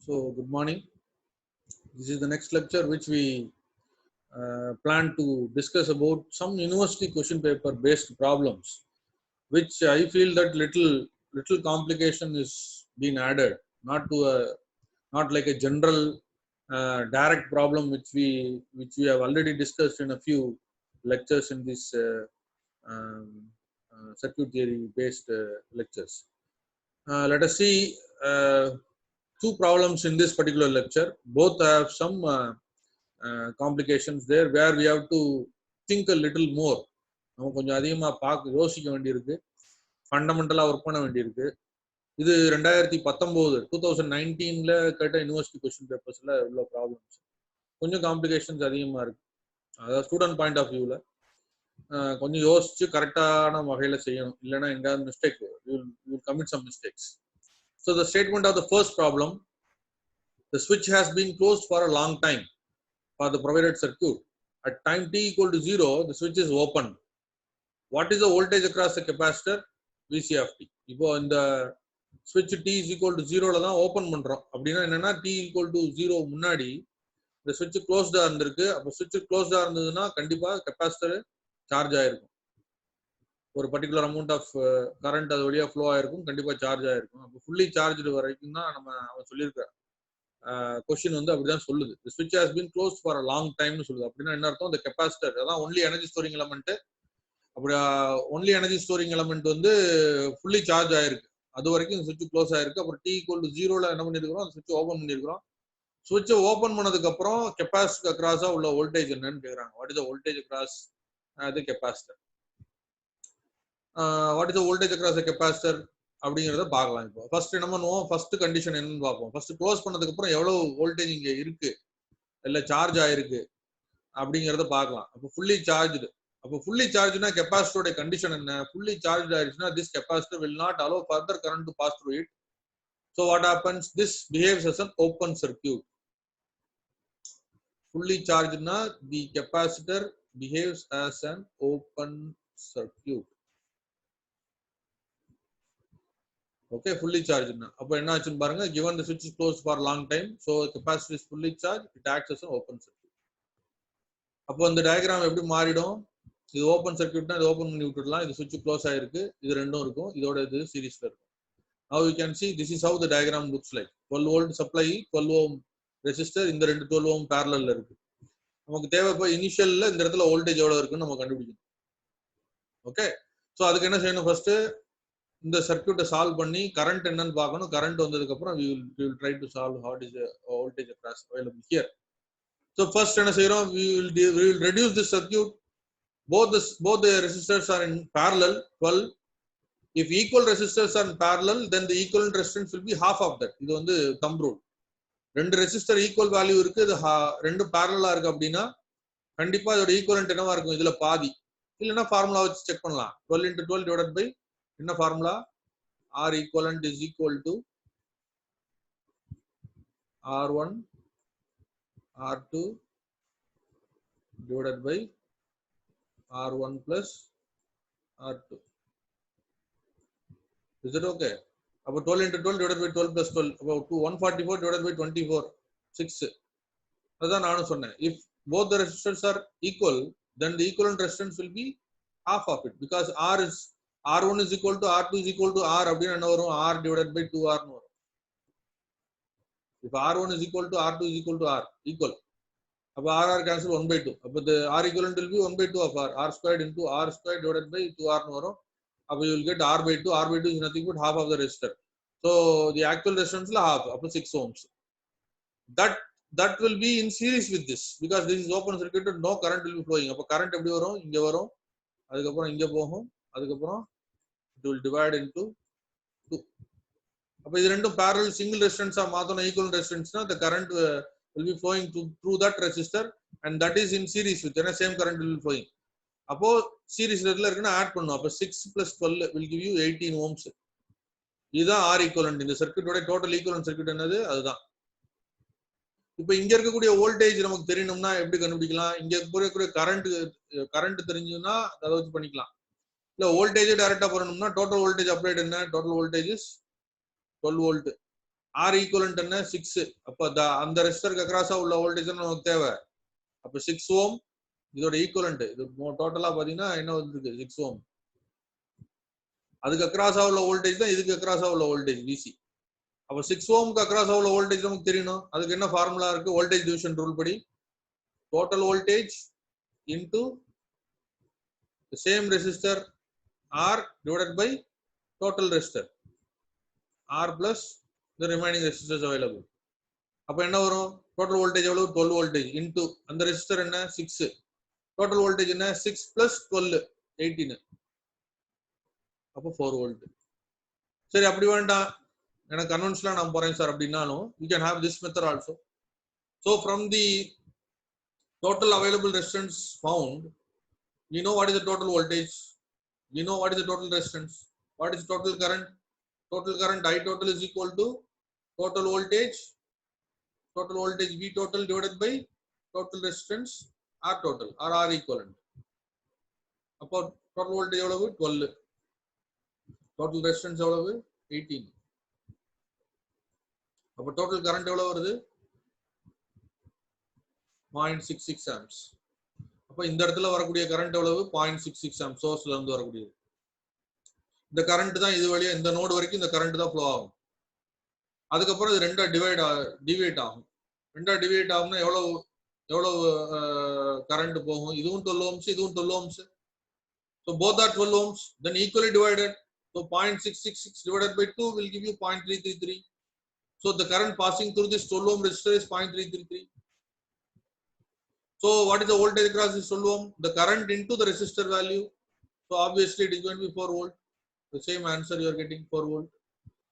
So, good morning. This is the next lecture which we plan to discuss about some university question paper based problems, which I feel that little complication is being added, not like a general direct problem which we have already discussed in a few lectures in this circuit theory based lectures. Let us see two problems in this particular lecture. Both have some complications there where we have to think a little more. நம்ம கொஞ்சம் அதிகமாக யோசிக்க வேண்டியிருக்கு, ஃபண்டமெண்டலாக work பண்ண வேண்டியிருக்கு. இது 2019 கேட்ட university question பேப்பர்ஸில் உள்ள ப்ராப்ளம்ஸ். கொஞ்சம் காம்ப்ளிகேஷன்ஸ் அதிகமாக இருக்கு. அதாவது ஸ்டூடெண்ட் பாயிண்ட் ஆஃப் வியூவில் கொஞ்சம் யோசிச்சு கரெக்டான வகையில் செய்யணும், இல்லைன்னா எங்கேயாவது mistake will commit some mistakes. So the statement of the first problem, the switch has been closed for a long time for the provided circuit. At time t equal to 0, the switch is open. What is the voltage across the capacitor? Vc of t. இப்போ இந்த switch t is equal to 0ல தான் open பண்றோம். அப்படின்னா என்னன்னா t equal to 0 முன்னாடி இந்த switch closed-ஆ இருந்திருக்கு. அப்போ switch closed-ஆ இருந்ததுன்னா கண்டிப்பா கெபாசிட்டர் சார்ஜ் ஆயிருக்கும். ஒரு பர்டிகுலர் அமௌண்ட் ஆஃப் கரண்ட் அது வழியா ஃப்ளோ ஆயிருக்கும், கண்டிப்பா சார்ஜ் ஆயிருக்கும். அப்போ ஃபுல்லி சார்ஜ்டு வரைக்கும் தான் அவன் சொல்லியிருக்காரு. கொஸ்டின் அப்படிதான் சொல்லுது. The switch has been closed for a long time சொல்லுது. அப்படின்னா என்ன அர்த்தம்? இந்த கெபாசிட்டர் அதான் ஒன்லி எனர்ஜி ஸ்டோரிங் எலமெண்ட். அப்படி only energy storing element fully charge ஆயிருக்கு. அது வரைக்கும் சுவிட்ச் க்ளோஸ் ஆயிருக்கு. அப்புறம் t equal to 0ல என்ன பண்ணிருக்கிறோம்? அந்த சுவிட்ச் ஓபன் பண்ணிருக்கிறோம். சுவிட்சை ஓபன் பண்ணதுக்கு அப்புறம் கெபாசிட்டர் அக்ராஸா உள்ள வோல்டேஜ் என்னன்னு கேக்குறாங்க. What is the voltage across the capacitor? What is the voltage across the capacitor அப்படிங்கிறத பார்க்கலாம். இப்போ ஃபர்ஸ்ட் என்ன பண்ணுவோம்? ஃபர்ஸ்ட் கண்டிஷன் என்னன்னு பார்ப்போம். ஃபர்ஸ்ட் க்ளோஸ் பண்ணதுக்கு அப்புறம் எவ்வளவு வோல்டேஜ் இங்க இருக்கு, இல்ல சார்ஜ் ஆயிருக்கு அப்படிங்கிறத பார்க்கலாம். அப்போ ஃபுல்லி சார்ஜ்டு. அப்போ ஃபுல்லி சார்ஜ்னா கெபாசிட்டரோட கண்டிஷன் என்ன? ஃபுல்லி சார்ஜ் ஆயிருச்சுன்னா this capacitor will not allow further current to pass through it. So what happens? This behaves as an open circuit. Fully charged na the capacitor behaves as an open circuit. Okay, fully charged na. அப்போ என்ன ஆச்சுன்னு பாருங்க. Given the switch is closed for a long time, so capacitor is fully charged, it acts as an open circuit. அப்போ இந்த diagram எப்படி மாறிடும்? இது open சர்க்யூட்னா இது ஓபன் பண்ணி விட்டுடலாம். இது சுவிட்ச் க்ளோஸ் ஆயிருக்கு. இது ரெண்டும் இருக்கும். இதோட இது சீரிஸ்ல இருக்கும். Now you can see this is how the diagram looks like. 12 volt supply, 12 ohm resistor, இந்த ரெண்டு 12 ohm parallel இருக்கு. நமக்கு தேவை இப்போ இனிஷியல்ல இந்த இடத்துல வோல்டேஜ் எவ்வளவு இருக்குன்னு நம்ம கண்டுபிடிக்கணும். ஓகே, சோ அதுக்கு என்ன செய்யணும்? ஃபர்ஸ்ட் இந்த சர்க்யூட்டை சால்வ் பண்ணி கரண்ட் என்னன்னு பார்க்கணும். கரண்ட் வந்ததுக்கு அப்புறம் we will try to solve what is the voltage across available here. So first என்ன செய்றோம்? we will reduce this circuit. Both the resistors are in parallel, 12. If equal resistors are in parallel, then the equivalent resistance will be half of that. இது thumb rule. ரெண்டு resistor equal value இருக்கு, இது ரெண்டு பேரலலா இருக்கு அப்படின்னா கண்டிப்பா இதோட equivalent என்னவா இருக்கும்? இதுல பாதி. இல்லைன்னா ஃபார்முலா வச்சு செக் பண்ணலாம். 12 into 12 divided by என்ன formula? R equivalent is equal to R1 R2 divided by R1 plus R2. Is it okay? அப்போ 12 into 12 divided by 12 plus 12, about 144 divided by 24, 6. அதான் நானும் சொன்னேன். If both the resistors are equal, then the equivalent resistance will be half of it, because R1 is equal to R2 is equal to R அப்படின்னா என்ன வரும்? R divided by 2R னு வரும். If R1 is equal to R2 is equal to R, equal. அப்போ R cancel 1/2. அப்போ the R equivalent will be 1/2 of R. R squared into R squared divided by 2R னு வரும். அப்போ you will get R/2. R/2 is nothing but half of the resistor. So the actual resistance is half, அப்போ 6 ohms. That will be in series with this, because this is open circuit, no current will be flowing. அப்போ current எப்படி வரும்? இங்க வரும், அதுக்கப்புறம் இங்க போகும், அதுக்கப்புறம் it will divide into 2. அப்போ இது ரெண்டும் parallel single resistance மாத்தணும். equivalent resistance the current will be flowing through that resistor, and that is in series with same current will be flowing. அப்போ சீரிஸ் ரெட்ல இருக்குன்னா ஆட் பண்ணும். அப்போ 6 plus 12 will give you 18 ohms. இதுதான் R equivalent. இந்த சர்க்யூட்டோட total equivalent circuit என்னது? அதுதான். இப்போ இங்க இருக்கக்கூடிய வோல்டேஜ் நமக்கு தெரியணும்னா எப்படி கண்டுபிடிக்கலாம்? இங்க இருக்கக்கூடிய கரண்ட் தெரிஞ்சதுன்னா அதை வச்சு பண்ணிக்கலாம். இல்ல வோல்டேஜ் டைரக்டா போறணும்னா டோட்டல் வோல்டேஜ் அப்ளைட் என்ன? Total voltage is 12 volt. R equivalent என்ன 6. அப்ப அந்த ரெசிஸ்டருக்கு அக்ராஸா உள்ள வோல்டேஜ் நமக்கு தேவை. அப்ப 6 ஓம் இதோட ஈக்குவலண்ட். இது டோட்டலா பாத்தீங்கன்னா என்ன வந்திருக்கு 6 ஓம். அதுக்கு அக்ராஸா உள்ள வோல்டேஜ் தான் இதுக்கு அக்ராஸா உள்ள வோல்டேஜ் VC. அப்ப 6 ஓம்க்கு அக்ராஸா உள்ள வோல்டேஜ் நமக்கு தெரியணும். அதுக்கு என்ன ஃபார்முலா இருக்கு? வோல்டேஜ் டிவிஷன் ரூல் படி total voltage into the same resistor R divided by total resistor R plus the remaining resistors available. அப்ப என்ன வரும்? total voltage எவ்வளவு? 12 voltage into அந்த resistor என்ன 6. total voltage என்ன 6 plus 12 18. அப்ப 4 volt. சரி அப்படி வேண்டாம் எனக்கு கன்வென்ஷனலா நான் போறேன் சார் அப்படினாலும் you can have this method also. So from the total available resistance found, we know what is the total voltage, we know what is the total resistance, what is total current. Total current I total is equal to total voltage V total divided by total resistance R total or R equivalent. அப்போ total voltage எவ்வளவு? 12. total resistance எவ்வளவு? 18. அப்போ total current எவ்வளவு வருது? 0.66 amps. அப்ப இந்த இடத்துல வரக்கூடிய கரண்ட் எவ்வளவு? 0.66 amps சோர்ஸ்ல இருந்து வரக்கூடியது. இந்த கரண்ட் தான் இது வழியா இந்த நோடு வரைக்கும் இந்த கரண்ட் தான் ஃப்ளோ ஆகும். அதுக்கப்புறம் இது ரெண்டா டிவைட் ஆகும். ரெண்டா டிவைட் ஆகும்னா எவ்வளவு கரண்ட் போகும்? இதுவும் 12 ohms, இதுவும் 12 ohms. So both are 12 ohms, then equally divided. So 0.666 divided by 2 will give you 0.333. So the current passing through this 12 ohm resistor is 0.333. So what is the voltage across this 12 ohm? The current into the resistor value. So obviously it is going to be 4 volt. The same answer you are getting 4 volt.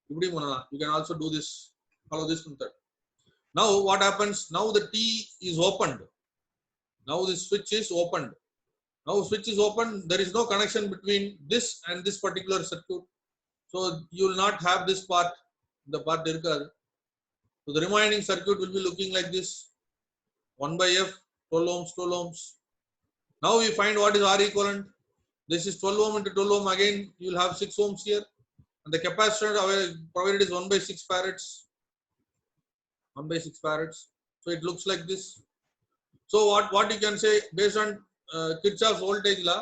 You can also do this, follow this method. Now what happens? Now the T is opened. Now this switch is opened. Now switch is open. There is no connection between this and this particular circuit. So you will not have this part. The part irukadu. So the remaining circuit will be looking like this. 1 by F, 12 ohms, 12 ohms. Now we find what is R equivalent. This is 12 ohm into 12 ohm. Again, you will have 6 ohms here. And the capacitor provided is 1 by 6 farads. 1 by 6 farads. So it looks like this. So what you can say based on Kirchhoff's voltage law,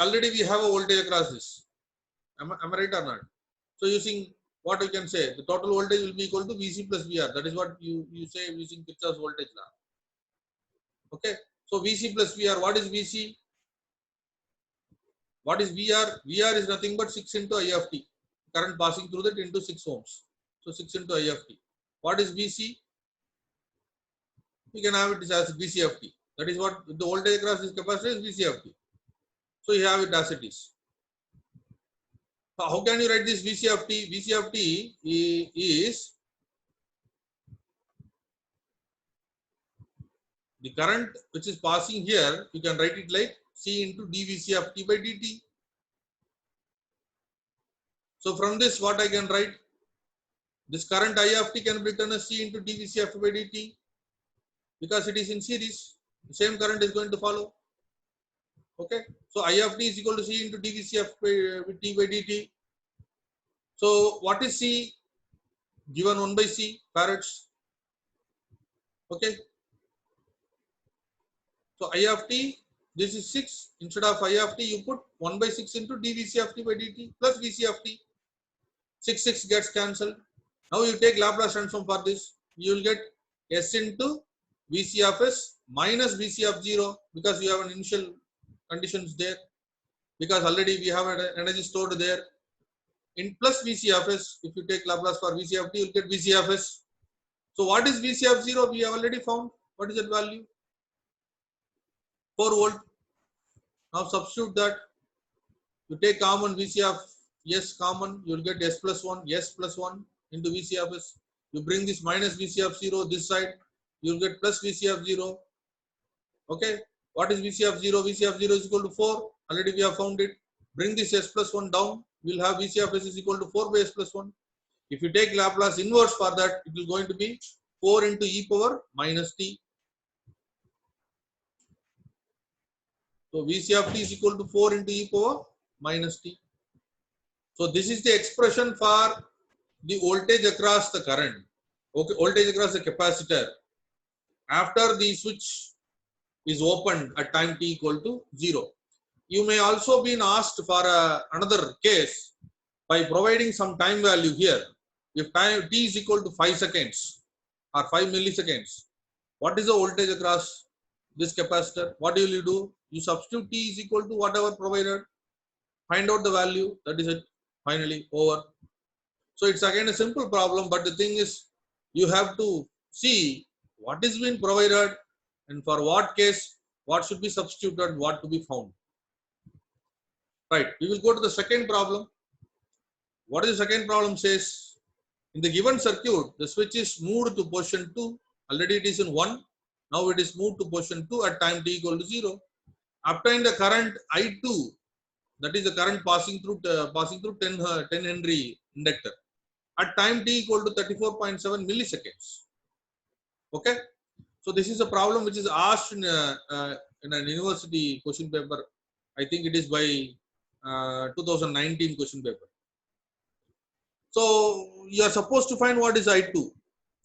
already we have a voltage across this. Am I right or not? So using what you can say, the total voltage will be equal to VC plus VR. That is what you say using Kirchhoff's voltage law. Okay. So VC plus VR. What is VC? What is VR? VR is nothing but 6 into I of t. Current passing through that into 6 ohms. So 6 into I of t. What is VC? We can have it as VC of t. That is what the voltage across this capacitor is VC of t. So you have it as it is. So how can you write this VC of t? VC of t is the current which is passing here. You can write it like C into dVC of t by dt. So from this, what I can write? This current I of t can be written as C into dVC of t by dt because it is in series. The same current is going to follow. Okay. So I of t is equal to C into dVC of t by dt. So what is C? Given 1 by C farads. Okay. So I of t, this is 6. Instead of I of t, you put 1 by 6 into dVC of t by dt plus VC of t. 6 gets cancelled. Now you take Laplace transform for this. You will get S into VC of S minus VC of 0 because you have an initial conditions there. Because already we have an energy stored there. In plus VC of S, if you take Laplace for VC of t, you will get VC of S. So what is VC of 0? We have already found. What is that value? 4 volt. Now substitute that. You take common VC of S common, you will get S plus 1, S plus 1 into VC of S. You bring this minus VC of 0 this side, you will get plus VC of 0. Okay. What is VC of 0? VC of 0 is equal to 4. Already we have found it. Bring this S plus 1 down. We will have VC of S is equal to 4 by S plus 1. If you take Laplace inverse for that, it is going to be 4 into e power minus t. So VC of t is equal to 4 into e power minus t. So this is the expression for the voltage across the current, okay, voltage across the capacitor after the switch is opened at time t equal to 0. You may also be asked for another case by providing some time value here. If time t is equal to 5 seconds or 5 milliseconds, what is the voltage across this capacitor? What will you do? You substitute t is equal to whatever provided, find out the value, that is it, finally over. So it's again a simple problem, but the thing is you have to see what is being provided and for what case, what should be substituted, what to be found. Right, we will go to the second problem. What is the second problem says? In the given circuit, the switch is moved to position 2. Already it is in 1. Now it is moved to position 2 at time t equal to 0. Obtain the current I2, that is the current passing through 10 Henry inductor at time t equal to 34.7 milliseconds. Okay. So this is a problem which is asked in an university question paper. I think it is by 2019 question paper. So you are supposed to find what is I2,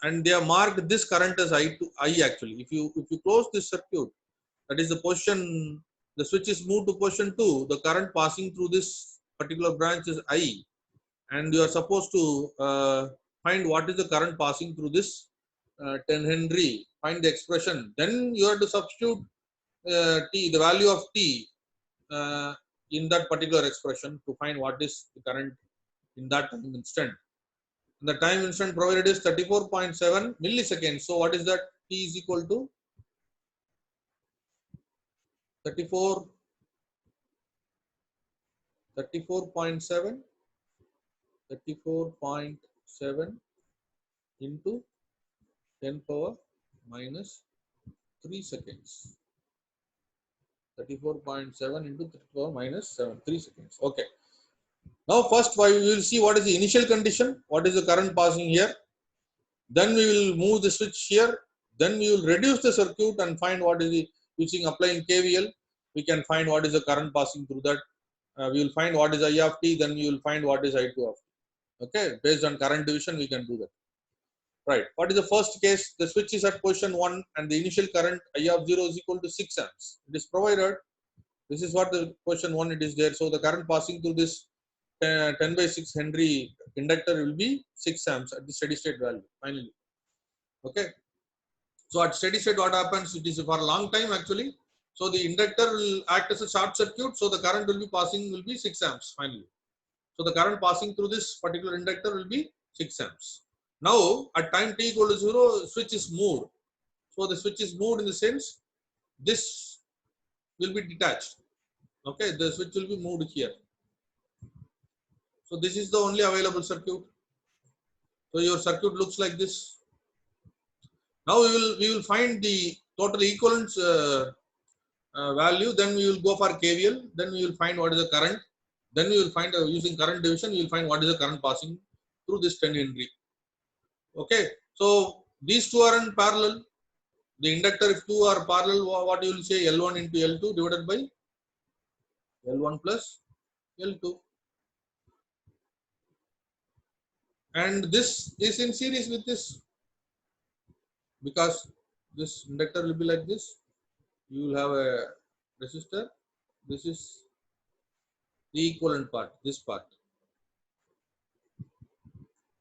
and they have marked this current as I actually. If you close this circuit, that is the position, the switch is moved to position 2, the current passing through this particular branch is I, and you are supposed to find what is the current passing through this 10 Henry, find the expression. Then you have to substitute t, the value of t in that particular expression to find what is the current in that time instant. And the time instant provided is 34.7 milliseconds. So what is that? T is equal to 34.7 into 10 power minus 3 seconds. 34.7 into 10 power minus 3 seconds. Okay. Now first we will see what is the initial condition, what is the current passing here. Then we will move the switch here. Then we will reduce the circuit and find what is the, using applying KVL, we can find what is the current passing through that. We will find what is I of t, then we will find what is I2 of t. Okay, based on current division, we can do that. Right. What is the first case? The switch is at position 1 and the initial current I of 0 is equal to 6 amps. It is provided. This is what the position 1 it is there. So the current passing through this 10 by 6 Henry inductor will be 6 amps at the steady state value finally. Okay. So at steady state what happens? It is for a long time actually. So the inductor will act as a short circuit. So the current will be passing will be 6 amps finally. So the current passing through this particular inductor will be 6 amps. Now at time t equal to 0, switch is moved. So the switch is moved in the sense this will be detached. Okay, the switch will be moved here. So this is the only available circuit. So your circuit looks like this. Now we will find the total equivalence value. Then we will go for KVL. Then we will find what is the current. Then we will find using current division. We will find what is the current passing through this 10 Henry. Okay. So these two are in parallel. The inductor, if two are parallel, what you will say L1 into L2 divided by L1 plus L2. And this is in series with this, because this inductor will be like this. You will have a resistor. This is the equivalent part, this part.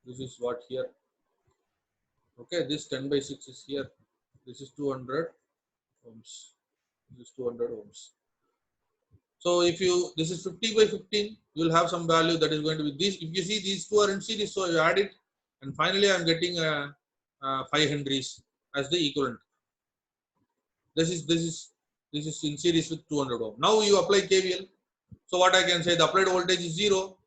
This is what here. Okay, this 10 by 6 is here. This is 200 ohms. This is 200 ohms. So if you, this is 50 by 15, you will have some value that is going to be this. If you see these two are in series, so you add it, and finally I am getting 5 Henries as the equivalent. This is in series with 200 ohm. Now you apply KVL. So what I can say, the applied voltage is 0.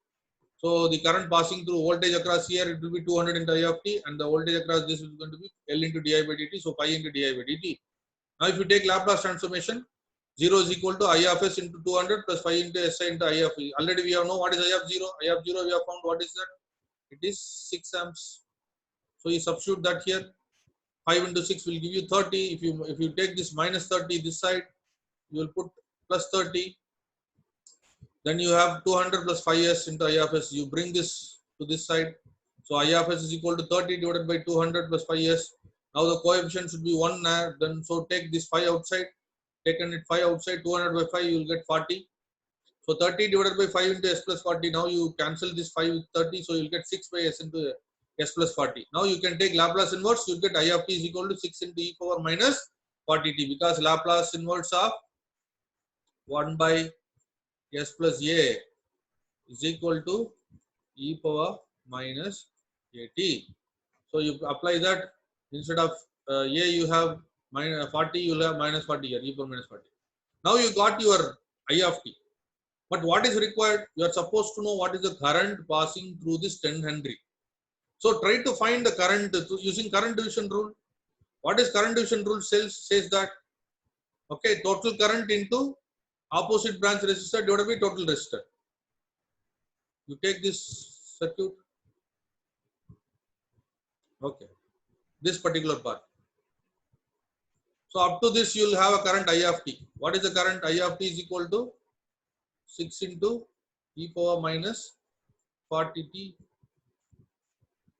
So the current passing through voltage across here, it will be 200 into I of t, and the voltage across this is going to be L into di by dt. So pi into di by dt. Now if you take Laplace transformation, 0 is equal to I of s into 200 plus 5 into si into I of e. Already we have know what is I of 0. I of 0 we have found what is that? It is 6 amps. So you substitute that here. 5 into 6 will give you 30. If you take this minus 30 this side, you will put plus 30. Then you have 200 plus 5s into I of s. You bring this to this side. So I of s is equal to 30 divided by 200 plus 5s. Now the coefficient should be 1. Then so take this 5 outside. Taken it 5 outside, 200 by 5, you will get 40. So 30 divided by 5 into s plus 40. Now you cancel this 5 with 30. So you'll get 6 by s into s plus 40. Now you can take Laplace inverse. You get I of t is equal to 6 into e power minus 40t, because Laplace inverse of 1 by s plus a is equal to e power minus at. So you apply that. Instead of a you have minus 40, you will have minus 40 here, e power minus 40. Now you got your I of t. But what is required? You are supposed to know what is the current passing through this 10 Henry. So try to find the current using current division rule. What is current division rule says that, okay, total current into opposite branch resistor divided by total resistor. You take this circuit, okay, this particular part. So up to this you will have a current I of t. What is the current? I of t is equal to 6 into e power minus 40t.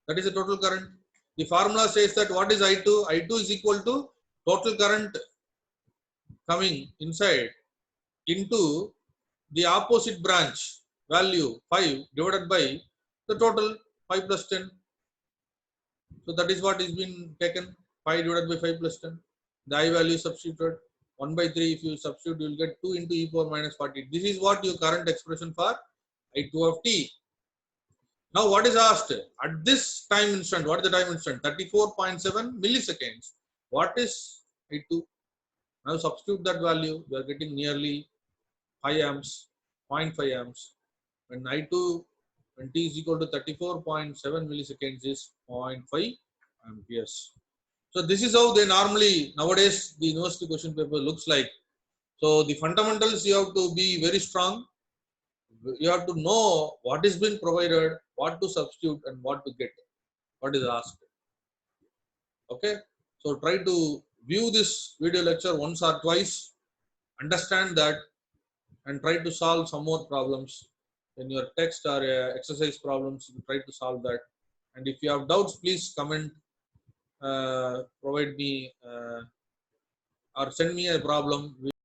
That is the total current. The formula says that what is I2? I2 is equal to total current coming inside into the opposite branch value 5 divided by the total 5 plus 10. So that is what is been taken, 5 divided by 5 plus 10. The I value substituted 1 by 3. If you substitute, you will get 2 into e power minus 40. This is what your current expression for I2 of t. Now what is asked? At this time instant, what is the time instant? 34.7 milliseconds. What is I2? Now substitute that value, we are getting nearly 5 amps, 0.5 amps. When I2, when t is equal to 34.7 milliseconds is 0.5 amperes. So this is how they normally, nowadays, the university question paper looks like. So the fundamentals you have to be very strong. You have to know what is being provided, what to substitute and what to get, what is asked. Okay. So try to view this video lecture once or twice, understand that, and try to solve some more problems. In your text or exercise problems, you try to solve that. And if you have doubts, please comment, provide me or send me a problem.